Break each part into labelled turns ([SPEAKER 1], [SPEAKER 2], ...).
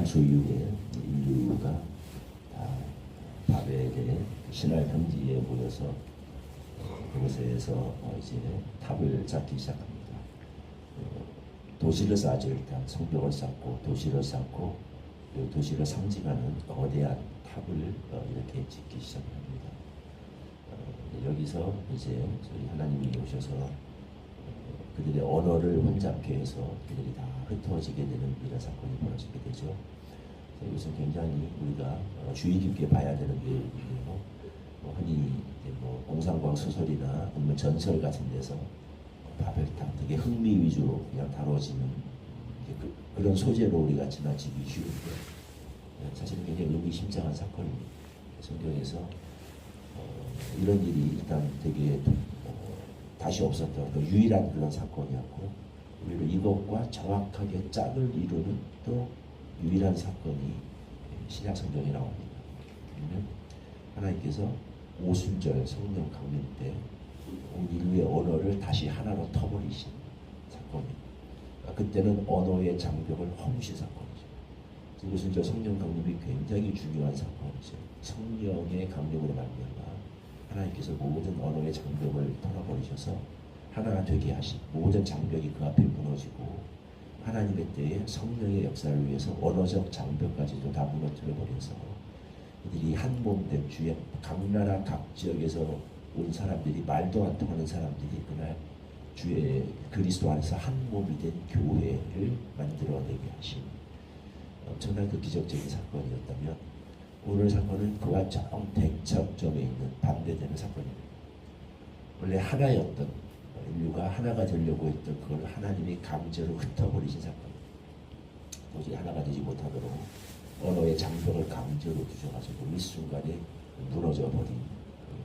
[SPEAKER 1] 창조 이후에 인류가 다 바벨의 신할 평지에 모여서 그곳에서 이제 탑을 쌓기 시작합니다. 도시를 쌓죠. 일단 성벽을 쌓고 도시를 쌓고 도시를 상징하는 거대한 탑을 이렇게 짓기 시작합니다. 여기서 이제 저희 하나님이 오셔서 그들의 언어를 혼잡게 해서 그들이 다 흩어지게 되는 이런 사건이 벌어지게 되죠. 여기서 굉장히 우리가 주의 깊게 봐야 되는 내용이고, 흔히 공상과학 소설이나 아니면 전설 같은 데서 바벨탑 되게 흥미 위주로 그냥 다뤄지는 그런 소재로 우리가 지나치기 쉬운데, 사실은 굉장히 의미심장한 사건입니다. 성경에서 이런 일이 일단 되게 다시 없었던 유일한 그런 사건이었고, 오히려 이것과 정확하게 짝을 이루는 또 유일한 사건이 신약 성경에 나옵니다. 그러면 하나님께서 오순절 성령 강림 때 온 인류의 언어를 다시 하나로 터버리신 사건입니다. 그때는 언어의 장벽을 허무신 사건이죠. 오순절 성령 강림이 굉장히 중요한 사건이죠. 성령의 강림으로 말미암아 하나님께서 모든 언어의 장벽을 털어버리셔서 하나가 되게 하신, 모든 장벽이 그 앞에 무너지고 하나님의 때에 성령의 역사를 위해서 언어적 장벽까지도 다 무너뜨려 버려서 이들이 한 몸 된 주에 각 나라 각 지역에서 온 사람들이, 말도 안 통하는 사람들이 그날 주의 그리스도 안에서 한 몸이 된 교회를 만들어내게 하신 엄청난 그 기적적인 사건이었다면, 오늘 사건은 그와 정대척점에 있는 반대되는 사건입니다. 원래 하나였던 인류가 하나가 되려고 했던 그걸 하나님이 강제로 흩어버리신 사건입니다. 도저히 하나가 되지 못하도록 언어의 장벽을 강제로 두셔가지고 일순간에 무너져 버린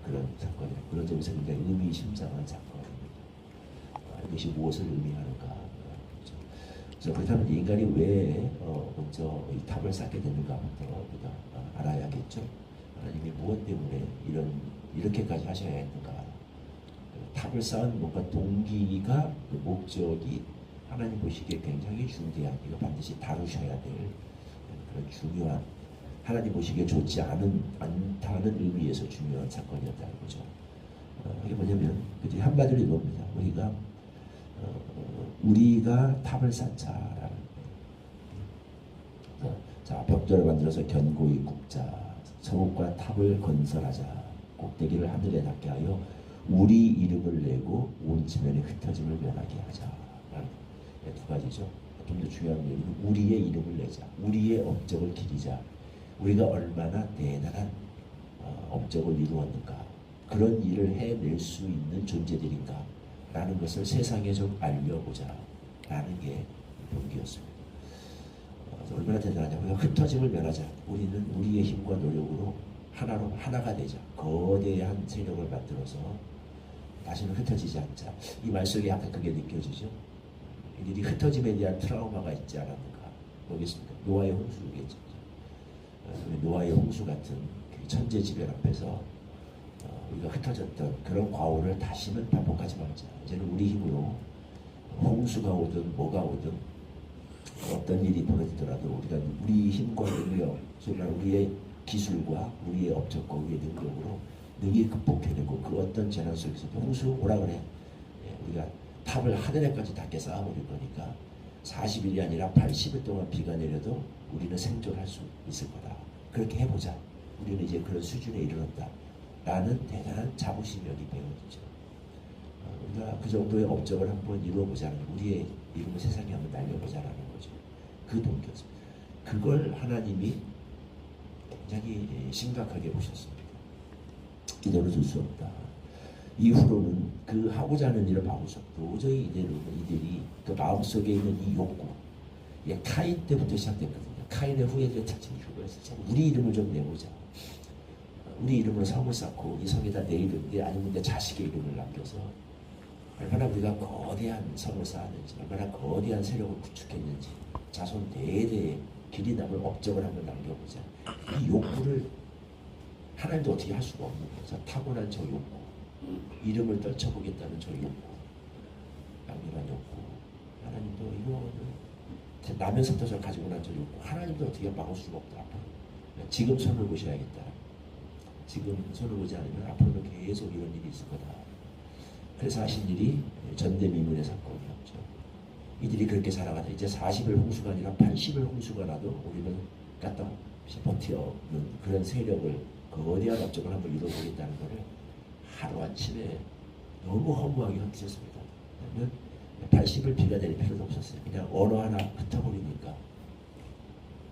[SPEAKER 1] 그런 사건이에요. 그런 점에서 굉장히 의미심장한 사건입니다. 이것이 무엇을 의미하는가? 그래서 그렇다면 인간이 왜 먼저 이 탑을 쌓게 되는가부터 우리가 알아야겠죠. 하나님이 무엇 때문에 이렇게까지 하셔야 했는가? 탑을 쌓은 뭔가 동기가, 그 목적이 하나님 보시기에 굉장히 중대한, 이거 반드시 다루셔야 될 그런 중요한, 하나님 보시기에 좋지 않다는 의미에서 중요한 사건이었다는 거죠. 이게 뭐냐면, 그들이 한마디로 이겁니다. 우리가 탑을 쌓자라는 거예요. 자, 벽돌을 만들어서 견고히 굽자. 성읍과 탑을 건설하자. 꼭대기를 하늘에 닿게 하여 우리 이름을 내고 온 지면에 흩어짐을 면하게 하자. 라는 두 가지죠. 좀 더 중요한 내용은 우리의 이름을 내자. 우리의 업적을 기리자. 우리가 얼마나 대단한 업적을 이루었는가, 그런 일을 해낼 수 있는 존재들인가 라는 것을 세상에 좀 알려보자 라는 게 동기였습니다. 얼마나 대단하냐. 우리가 흩어짐을 면하자. 우리는 우리의 힘과 노력으로 하나가 되자. 거대한 세력을 만들어서 다시는 흩어지지 않자. 이 말 속에 약간 그게 느껴지죠. 이들이 흩어짐에 대한 트라우마가 있지 않았는가. 뭐겠습니까? 노아의 홍수겠죠. 노아의 홍수 같은 천재지변 앞에서 우리가 흩어졌던 그런 과오를 다시는 반복하지 말자. 이제는 우리 힘으로 홍수가 오든 뭐가 오든 어떤 일이 벌어지더라도 우리가 우리 힘과 능력, 우리의 기술과 우리의 업적과 우리의 능력으로 능히 극복해내고, 그 어떤 재난 속에서도 홍수 오라 그래. 우리가 탑을 하늘에까지 닿게 쌓아버릴 거니까 40일이 아니라 80일 동안 비가 내려도 우리는 생존할 수 있을 거다. 그렇게 해보자. 우리는 이제 그런 수준에 이르렀다. 라는 대단한 자부심이 여기 배어있죠. 우리가 그 정도의 업적을 한번 이루어보자는, 우리의 이름을 세상에 한번 날려보자라는 거죠. 그 동기였습니다. 그걸 하나님이 굉장히 심각하게 보셨습니다. 이대로 둘 수 없다. 이후로는 그 하고자 하는 일을 하고서 도저히 이들이 그 마음속에 있는 이 욕구, 카인 때부터 시작됐거든요. 카인의 후예들의 특징이 그거였어요. 우리 이름을 좀 내보자. 우리 이름으로 성을 쌓고 이 성에다 내 이름, 아니면 내 자식의 이름을 남겨서 얼마나 우리가 거대한 성을 쌓았는지, 얼마나 거대한 세력을 구축했는지, 자손 대대에 길이 남을 업적을 한번 남겨보자. 이 욕구를 하나님도 어떻게 할 수가 없는 거죠. 타고난 저 욕구, 이름을 떨쳐보겠다는 저 욕구, 강렬한 욕구, 하나님도 이거는 라면 섭도를 가지고 난 적이 없고 하나님도 어떻게 막을 수가 없다. 지금 손을 보셔야겠다. 지금 손을 보지 않으면 앞으로도 계속 이런 일이 있을 거다. 그래서 하신 일이 전대미문의 사건이었죠. 이들이 그렇게 살아가다 이제 40일 홍수가 아니라 80일 홍수가 나도 우리는 까딱없이 버텨는 그런 세력을 거대한 업적을 한번 이뤄보겠다는 것을 하루아침에 너무 허무하게 흩어졌습니다. 그러면 80을 비가 내릴 필요도 없었어요. 그냥 언어 하나 흩어버리니까.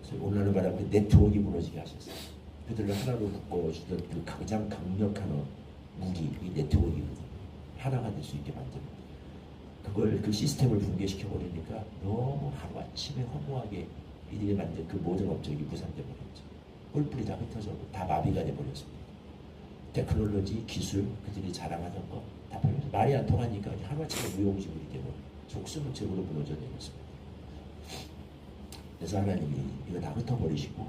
[SPEAKER 1] 그래서 오늘날 말하면 네트워크가 무너지게 하셨어요. 그들을 하나로 묶어주던 그 가장 강력한 무기, 이 네트워크거든요. 하나가 될 수 있게 만듭니다. 그걸 그 시스템을 붕괴시켜 버리니까 너무 하루아침에 허무하게 이들이 만든 그 모든 업적이 무산돼 버렸죠. 뿔뿔이 다 흩어져고 다 마비가 돼 버렸습니다. 테크놀로지, 기술, 그들이 자랑하던 거 다 버려서 말이 안 통하니까 하루아침에 무용지물이 되고 속수무책으로 무너져 내렸습니다. 그래서 하나님이 이거 다 흩어버리시고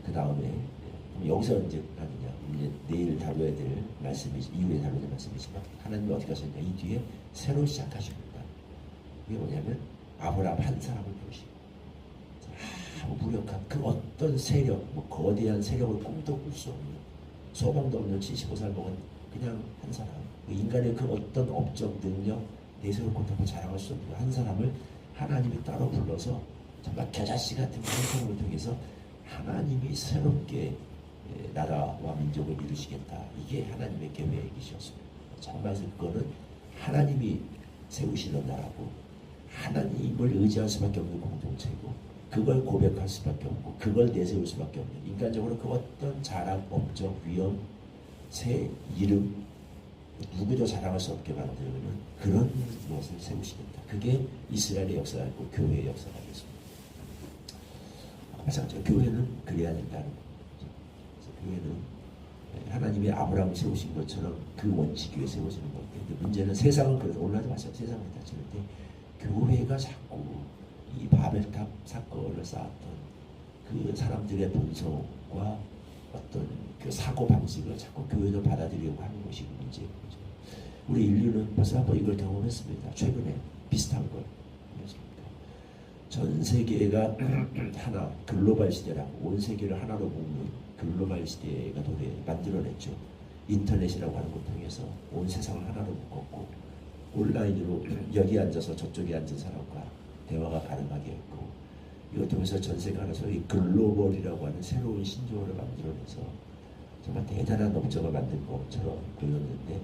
[SPEAKER 1] 그 다음에 여기서 이제 하느냐 이제 내일 다뤄야 될 말씀이 이후에 다뤄야 될 말씀이지만 하나님이 어디 가셨냐 이 뒤에 새로 시작하십니다. 이게 뭐냐면 아브라함 한 사람을 부르시고 무력한 그 어떤 세력 뭐 거대한 세력을 꿈도 꿀 수 없는 소망도 없는 75살 먹은 그냥 한 사람 인간의 그 어떤 업적 능력 내세울 것도 자랑할 수 없는 한 사람을 하나님이 따로 불러서 정말 겨자씨 같은 그런 사람을 통해서 하나님이 새롭게 나라와 민족을 이루시겠다. 이게 하나님의 계획이셨습니다. 정말 그거는 하나님이 세우시는 나라고 하나님을 의지할 수밖에 없는 공동체고 그걸 고백할 수밖에 없고 그걸 내세울 수밖에 없는 인간적으로 그 어떤 자랑, 업적, 위엄, 새 이름 누구도 자랑할 수 없게 만드는 그런 무엇을 세우시겠다. 그게 이스라엘의 역사고 교회의 역사가 됐습니다. 마찬가지로 교회는 그래야 된다는 거죠. 교회는 하나님이 아브라함을 세우신 것처럼 그 원칙 위에 세워지는 건데 문제는 세상은 그래서 오늘도 마찬가지로 세상을 다치는데 교회가 자꾸 이 바벨탑 사건을 쌓았던 그 사람들의 본성과 어떤 그 사고 방식을 자꾸 교회도 받아들이려고 하는 것이 문제인 거죠. 우리 인류는 벌써 한번 이걸 경험했습니다. 최근에 비슷한 걸. 전 세계가 하나 글로벌 시대라고 온 세계를 하나로 묶는 글로벌 시대가 만들어냈죠. 인터넷이라고 하는 걸 통해서 온 세상을 하나로 묶었고 온라인으로 여기 앉아서 저쪽에 앉은 사람과 대화가 가능하게 했고 이것 통해서 전 세계 하나서 이 글로벌이라고 하는 새로운 신조어를 만들어내서 정말 대단한 업적을 만든 것처럼 보였는데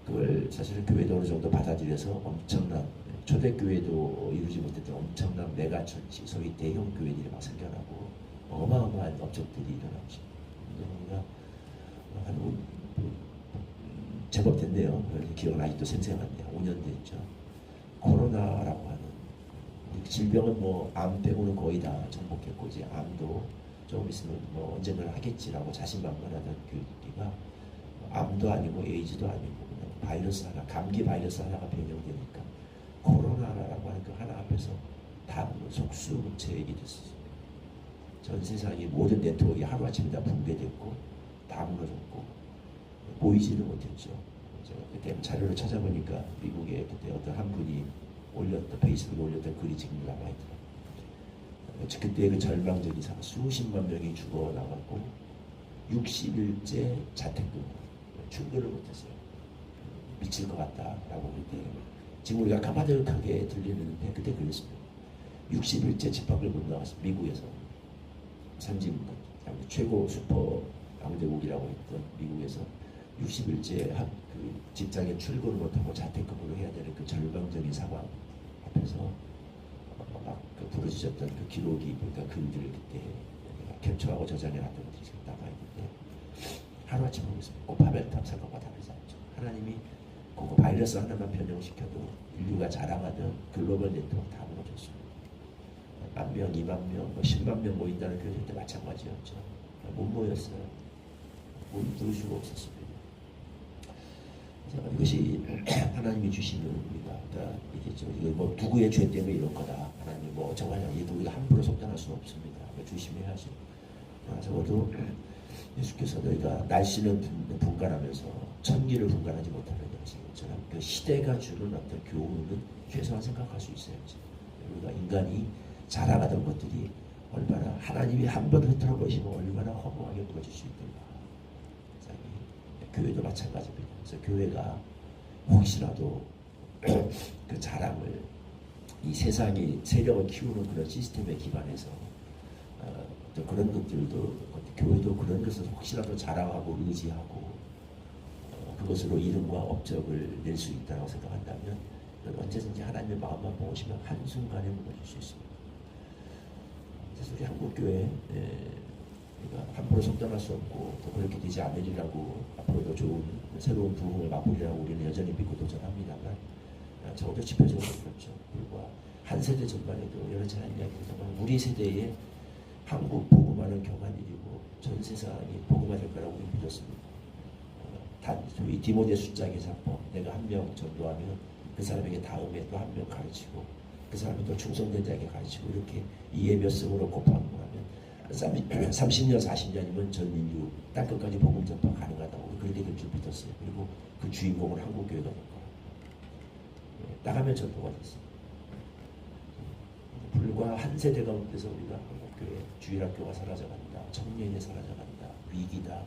[SPEAKER 1] 그걸 사실은 교회도 어느 정도 받아들여서 엄청난 초대교회도 이루지 못했던 엄청난 메가처치 소위 대형 교회들이 막 생겨나고 어마어마한 업적들이 일어나죠. 우리가 한 제법 됐네요. 기억은 아직도 생생한데요. 5년 됐죠. 코로나라고 하는 질병은 뭐 암 빼고는 거의 다 정복했고 이제 암도 조금 있으면 뭐 언젠가 하겠지라고 자신만만하던 교회가 암도 아니고 에이즈도 아니고 그냥 바이러스 하나 감기 바이러스 하나가 변형되니까 코로나라고 하는 그 하나 앞에서 다 속수무책이 됐어요. 전 세상의 모든 네트워크가 하루아침에 다 붕괴됐고 다 무너졌고 보이지는 못했죠. 제가 그때 자료를 찾아보니까 미국에 그때 어떤 한 분이 올렸던 페이스북에 올렸던 글이 지금 남아있더라고요. 그때 그 절망적인 상황 수십만 명이 죽어나갔고 60일째 자택근무 출근을 못했어요. 미칠 것 같다라고 그때 지금 우리가 까마득하게 들리는데 그때 그랬습니다. 60일째 집합을 못 나갔어요. 미국에서 선진국 최고 슈퍼 강대국이라고 했던 미국에서 60일째 그 직장에 출근을 못하고 자택근무를 해야 되는 그 절망적인 상황 앞에서 그 부르짖었던 그 기록이 그러니까 글들을 그때 캡처하고 저장해놨던 것들이 지금 남아있는데 하루아침에 보겠습니다. 그 바벨탑 사건과 다르지 않죠. 하나님이 그 바이러스 하나만 변형시켜도 인류가 자랑하던 글로벌 네트워크 다 무너졌습니다. 10,000명, 20,000명, 10만 명 모인다는 교회 때 마찬가지였죠. 못 모였어요. 모일 수가 없었습니다. 이것이 하나님이 주시는 우리가 이게 뭐 누구의 죄 때문에 이런 거다. 하나님 뭐 정말 이게 우리가 함부로 속단할 수는 없습니다. 조심해야죠. 적어도 예수께서 너희가 날씨는 분간하면서 천기를 분간하지 못하는 것처럼 그 시대가 주는 어떤 교훈은 최소한 생각할 수 있어야지. 우리가 인간이 자라가던 것들이 얼마나 하나님이 한 번 흐트러 보시면 얼마나 허무하게 무너질 수 있던가. 교회도 마찬가지입니다. 그래서 교회가 혹시라도 그 자랑을 이 세상의 세력을 키우는 그런 시스템에 기반해서 또 그런 것들도 교회도 그런 것을 혹시라도 자랑하고 의지하고 그것으로 이름과 업적을 낼 수 있다고 생각한다면 언제든지 하나님의 마음만 보시면 한순간에 무너질 수 있습니다. 그래서 우리 한국교회 우리가 함부로 속단할 수 없고 또 그렇게 되지 않으리라고 앞으로도 좋은 새로운 부흥을 맛보리라고 우리는 여전히 믿고 도전합니다만 적어도 지표적으로 그렇죠. 그리고 한 세대 전반에도 여러 차례 이야기했지만 우리 세대에 한국 복음화는 경한일이고 전 세상이 복음화될 거라고 우리는 믿었습니다. 이 디모데 숫자 계산법 내가 한 명 전도하면 그 사람에게 다음에 또 한 명 가르치고 그 사람이 또 충성된 자에게 가르치고 이렇게 2의 몇 승으로 곱하고 하면 30년 40년이면 전 인류 땅끝까지 복음 전파 가능하다고 그렇게 될 줄 믿었어요. 그리고 그 주인공은 한국교회가 될 거예요. 나가면 전도가 됐어요. 불과 한 세대 가운데서 우리가 한국교회 주일학교가 사라져간다. 청년이 사라져간다. 위기다.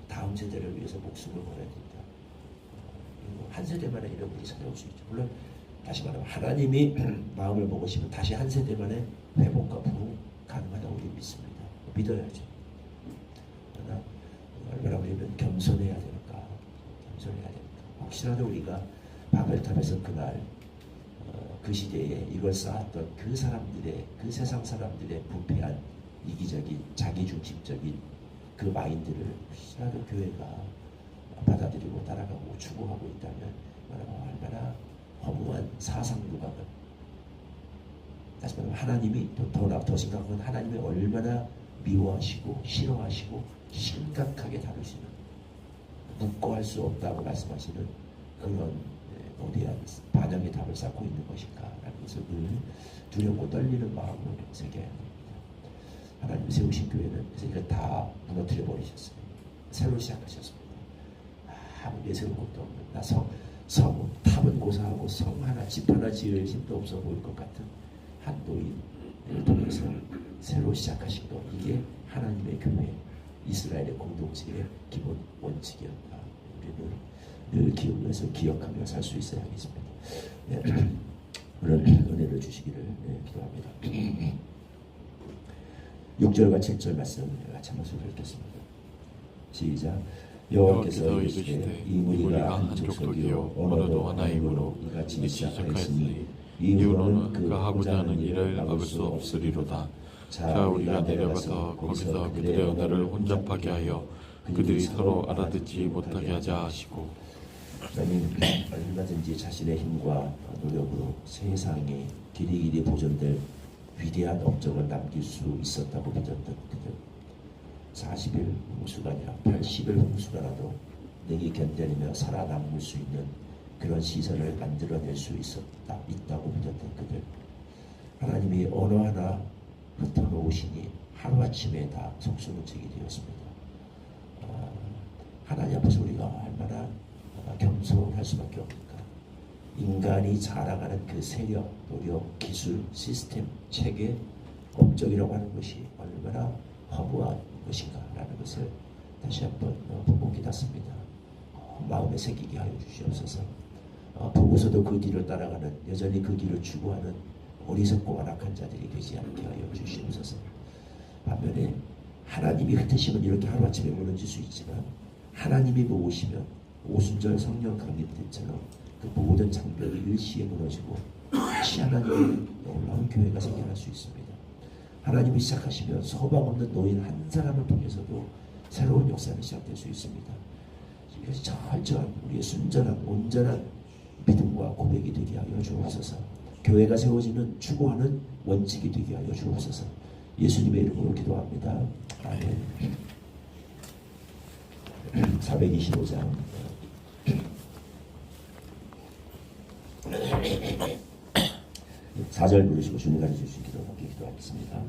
[SPEAKER 1] 다음 세대를 위해서 목숨을 걸어야 된다. 한 세대만에 이런 일이 찾아올 수 있죠. 물론 다시 말하면 하나님이 마음을 먹으시면 다시 한 세대만에 회복과 부흥 가능하다고 우리 믿습니다. 믿어야죠. 그러나 얼마나 우리는 겸손해야 될까? 겸손해야 될까? 혹시라도 우리가 바벨탑에서 그날 그 시대에 이걸 쌓았던 그 사람들의 그 세상 사람들의 부패한 이기적인 자기중심적인 그 마인드를 혹시라도 교회가 받아들이고 따라가고 추구하고 있다면 얼마나 허무한 사상 누각을 다시 말하면 하나님이 더 심각한 건 하나님이 얼마나 미워하시고 싫어하시고 심각하게 다루시는 묵고할 수 없다고 말씀하시는 그런 거대한 반영의 답을 쌓고 있는 것인가라는 것을 늘 두렵고 떨리는 마음으로 새겨야 합니다. 하나님 세우신 교회는 이걸 다 무너뜨려 버리셨어요. 새로 시작하셨습니다. 아무 내세울 것도 없는 나 성 탑은 고사하고 성 하나 집 하나 지을 힘도 없어 보일 것 같은 한도인을 통해서 새로 시작하신 것 이게 하나님의 교회 이스라엘의 공동체의 기본 원칙이었다. 우리는 늘 기억해서 기억하며 살 수 있어야 하겠습니다. 그런 은혜를 주시기를 기도합니다. 6절과 7절 말씀 같이 한번 읽겠습니다. 시작. 여호와께서 이르시되 이 무리가 한족 속이요 언어도 하나이므로 이같이 시작하였으니 이후로는 그가 하고자 하는 일을 막을 수 없으리로다. 자 우리가 내려가서 거기서 그들의 언어를 혼잡하게 하여 그들이 서로 알아듣지 못하게 하자 하시고 하나님 얼마든지 자신의 힘과 노력으로 세상에 길이길이 보존될 위대한 업적을 남길 수 있었다고 믿었던 그들 40일 홍수가 아니라 80일 홍수가라도 내게 견뎌내며 살아남을 수 있는 그런 시설을 만들어낼 수 있다고 믿었던 그들 하나님이 어느 하나 흩어놓으시니 하루아침에 다 속수무책이 되었습니다. 하나님 앞에서 우리가 얼마나 겸손할 수밖에 없을까. 인간이 자라가는 그 세력, 노력, 기술, 시스템, 체계, 업적이라고 하는 것이 얼마나 허무한 것인가라는 것을 다시 한번 보고 깨닫습니다. 마음에 새기게 하여 주시옵소서. 보고서도 그 길을 따라가는 여전히 그 길을 추구하는 어리석고 완악한 자들이 되지 않게 하여 주시옵소서. 반면에 하나님이 흩으시면 이렇게 하루아침에 무너질 수 있지만 하나님이 모으시면 오순절 성령 강림 때처럼 그 모든 장벽이 일시에 무너지고 다시 하나님의 놀라운 교회가 생겨날 수 있습니다. 하나님이 시작하시면 소망 없는 노인 한 사람을 통해서도 새로운 역사가 시작될 수 있습니다. 이것이 철저한 우리의 순전한 온전한 믿음과 고백이 되게 하여 주옵소서. 교회가 세워지는 추구하는 원칙이 되게 하여 주옵소서. 예수님의 이름으로 기도합니다. 아멘. 425장 4절 부르시고 주님 가르쳐 주시기로 함께 기도하겠습니다.